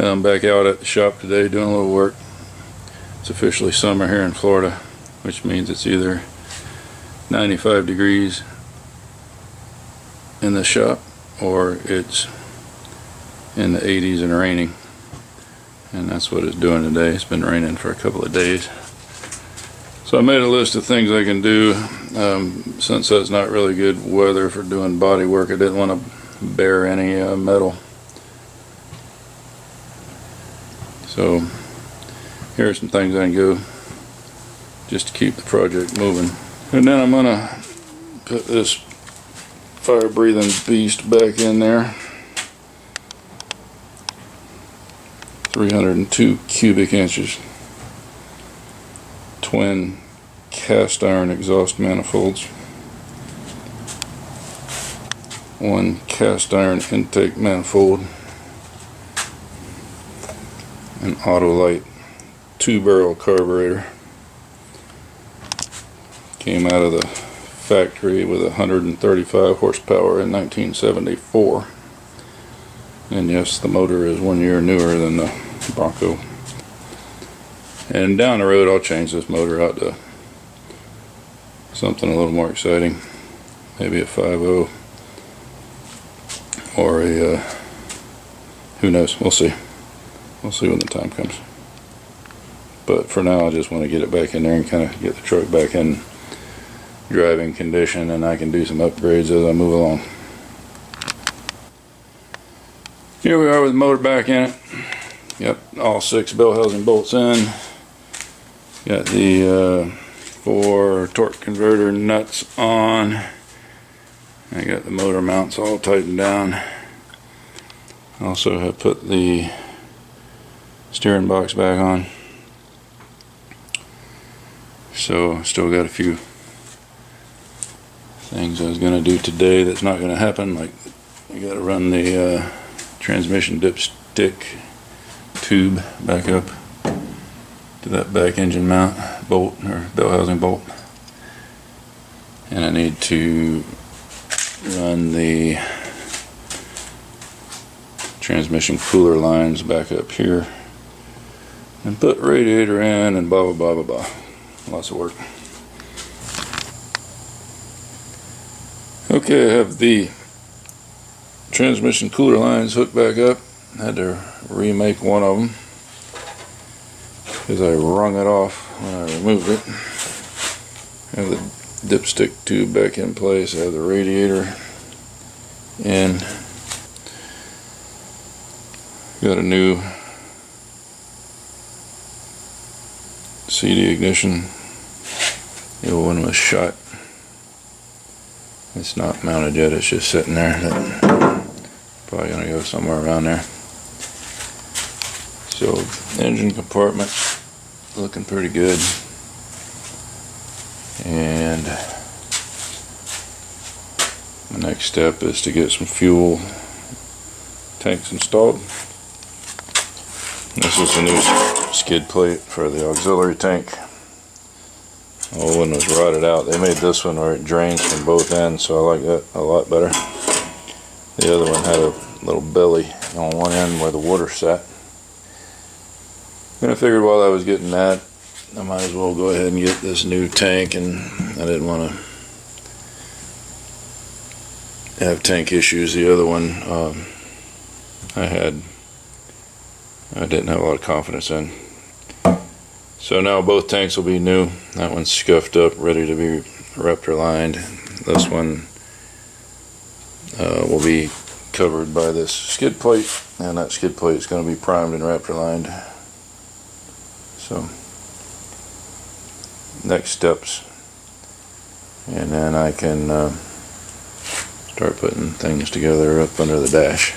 I'm back out at the shop today doing a little work. It's officially summer here in Florida, which means it's either 95 degrees in the shop or it's in the 80s and raining, and that's what it's doing today. It's been raining for a couple of days, so I made a list of things I can do. Since that's not really good weather for doing body work, I didn't want to bare any metal. So here are some things I can do just to keep the project moving. And then I'm gonna put this fire breathing beast back in there. 302 cubic inches. Twin cast iron exhaust manifolds. One cast iron intake manifold. An Autolite 2-barrel carburetor. Came out of the factory with 135 horsepower in 1974. And yes, the motor is 1 year newer than the Bronco. And down the road I'll change this motor out to something a little more exciting. Maybe a 5.0 or a who knows, we'll see. We'll see when the time comes. But for now I just want to get it back in there and kind of get the truck back in driving condition, and I can do some upgrades as I move along. Here we are with the motor back in it. Got all 6 bell housing bolts in. Got the 4 torque converter nuts on. I got the motor mounts all tightened down. Also have put the steering box back on. So still got a few things I was going to do today that's not going to happen, like I got to run the transmission dipstick tube back up to that back engine mount bolt or bell housing bolt, and I need to run the transmission cooler lines back up here and put radiator in and blah blah blah blah blah. Lots of work. Okay, I have the transmission cooler lines hooked back up. I had to remake one of them because I wrung it off when I removed it. I have the dipstick tube back in place. I have the radiator in. Got a new CD ignition. The old one was shot. It's not mounted yet, it's just sitting there. Probably gonna go somewhere around there. So, engine compartment looking pretty good. And the next step is to get some fuel tanks installed. This is the new skid plate for the auxiliary tank. The old one was rotted out. They made this one where it drains from both ends, so I like that a lot better. The other one had a little belly on one end where the water sat. And I figured while I was getting that, I might as well go ahead and get this new tank, and I didn't want to have tank issues. The other one I didn't have a lot of confidence in. So now both tanks will be new. That one's scuffed up, ready to be Raptor lined. This one will be covered by this skid plate, and that skid plate is going to be primed and Raptor lined. So next steps, and then I can start putting things together up under the dash.